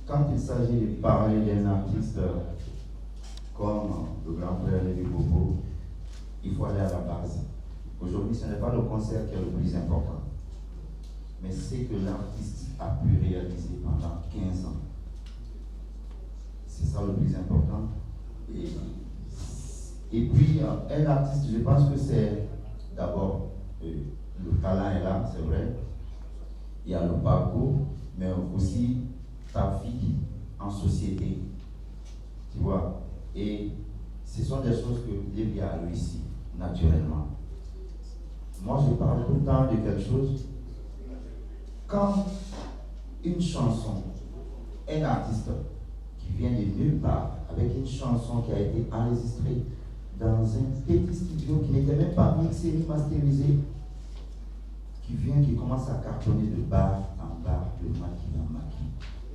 quand il s'agit de parler d'un artiste comme le grand frère Lévi Bobo, il faut aller à la base. Aujourd'hui, ce n'est pas le concert qui est le plus important, mais c'est que l'artiste a pu réaliser pendant 15 ans. C'est ça le plus important. Et puis, un artiste, je pense que c'est d'abord le talent est là, c'est vrai. Il y a le parcours, mais aussi ta vie en société. Tu vois? Et ce sont des choses que Lévi a réussi naturellement. Moi, je parle tout le temps de quelque chose. Quand une chanson, un artiste qui vient de nulle part, avec une chanson qui a été enregistrée dans un petit studio qui n'était même pas mixé ni masterisé, qui commence à cartonner de bar en bar, de maquis en maquis.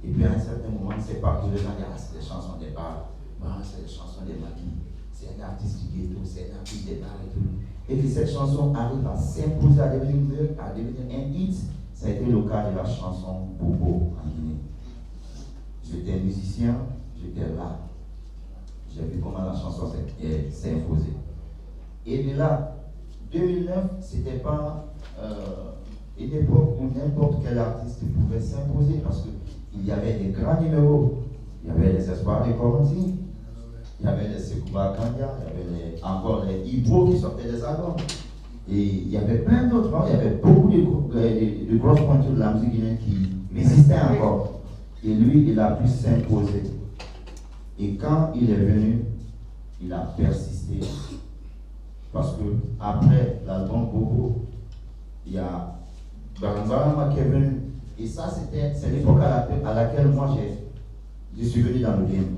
Et puis à un certain moment, c'est partout, les gens disent, ah, c'est des chansons des bars, c'est des chansons des maquis, c'est un artiste du ghetto, c'est un artiste des bars et tout. Et puis cette chanson arrive à s'imposer, à devenir un hit. Ça a été le cas de la chanson Bobo en Guinée. J'étais musicien, j'étais là. J'ai vu comment la chanson s'est imposée. Et de là, 2009, c'était pas une époque où n'importe quel artiste pouvait s'imposer parce qu'il y avait des grands numéros. Il y avait les Espoirs de Corentin, il y avait les Sekouba Kanya, il y avait encore les Ibo qui sortaient des albums. Et il y avait plein d'autres, il y avait beaucoup de grosses pointures de la musique guinéenne qui résistaient encore. Et lui, il a pu s'imposer. Et quand il est venu, il a persisté. Parce que après l'album Bobo, il y a Baranzarama qui est venu. Et ça, c'est l'époque à laquelle moi je suis venu dans le game.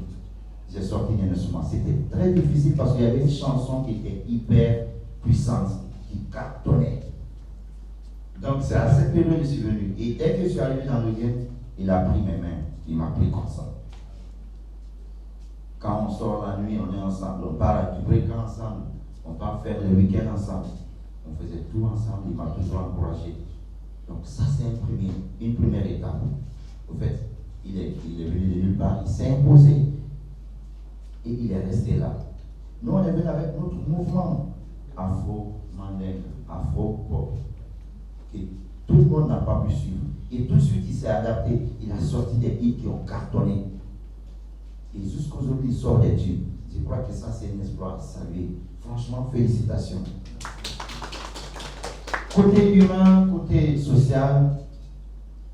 J'ai sorti un instrument. C'était très difficile parce qu'il y avait une chanson qui était hyper puissante, qui cartonnait. Donc c'est à cette période que je suis venu. Et dès que je suis arrivé dans le game, il a pris mes mains. Il m'a pris comme ça. Quand on sort la nuit, on est ensemble. On part à du break ensemble. On part faire les week-ends ensemble. On faisait tout ensemble. Il m'a toujours encouragé. Donc ça, c'est une première étape. Au fait, il est venu de nulle part. Il s'est imposé. Et il est resté là. Nous, on est venu avec notre mouvement Afro-Mandingue, Afro-Pop, que tout le monde n'a pas pu suivre. Et tout de suite, il s'est adapté. Il a sorti des hits qui ont cartonné. Et jusqu'aujourd'hui, il sort des tubes. Je crois que ça, c'est un exploit salué. Franchement, félicitations. Côté humain, côté social,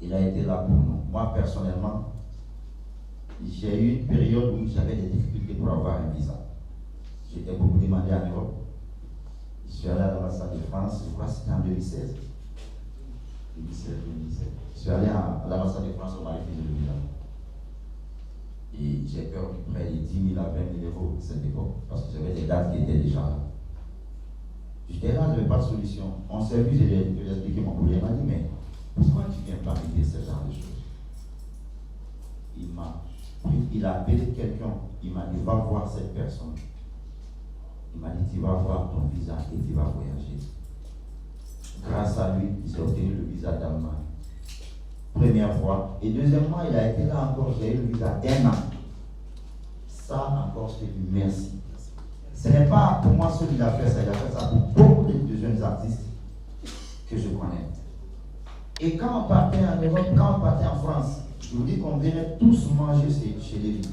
il a été là pour nous. Moi, personnellement, j'ai eu une période où j'avais des difficultés pour avoir un visa. J'étais beaucoup demandé en Europe. Je suis allé à l'ambassade de France, je crois que c'était en 2016. 2017. Je suis allé à l'ambassade de France, on m'a refusé le visa. Et j'ai peur qu'ils prennent les 10 000 à 20 000 euros cette époque, parce que j'avais des dates qui étaient déjà là. J'étais là, je n'avais pas de solution. On s'est vu, je lui ai expliqué mon problème. Il m'a dit, mais pourquoi tu ne viens pas aider ce genre de choses? Il a appelé quelqu'un, il m'a dit, va voir cette personne. Il m'a dit, tu vas voir ton visa et tu vas voyager. Grâce à lui, j'ai obtenu le visa d'Allemagne. Première fois. Et deuxièmement, il a été là encore, j'ai eu le visa d'1 an. Ça encore, je te dis merci. Ce n'est pas pour moi ce qu'il a fait ça, il a fait ça pour beaucoup de jeunes artistes que je connais. Et quand on partait en Europe, quand on partait en France, je vous dis qu'on venait tous manger chez Lévi.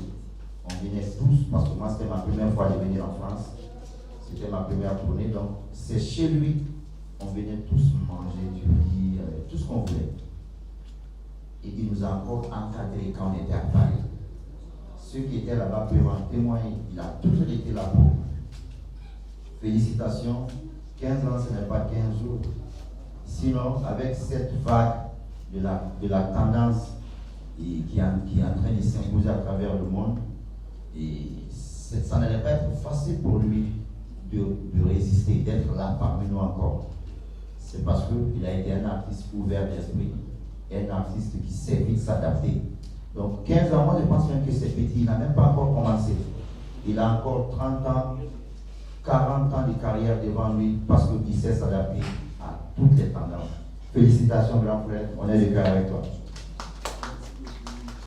On venait tous, parce que moi c'était ma première fois de venir en France. C'était ma première tournée, donc c'est chez lui. On venait tous manger du riz, tout ce qu'on voulait. Et il nous a encore encadrés quand on était à Paris. Ceux qui étaient là-bas peuvent en témoigner. Il a toujours été là pour nous. Félicitations. 15 ans, ce n'est pas 15 jours. Sinon, avec cette vague de la tendance qui est en train de s'imposer à travers le monde, et ça n'allait pas être facile pour lui de résister, d'être là parmi nous encore. C'est parce qu'il a été un artiste ouvert d'esprit, un artiste qui sait vite s'adapter. Donc 15 ans, moi je pense même que c'est petit, il n'a même pas encore commencé. Il a encore 30 ans, 40 ans de carrière devant lui parce qu'il sait s'adapter à toutes les tendances. Félicitations grand frère, on est de cœur avec toi.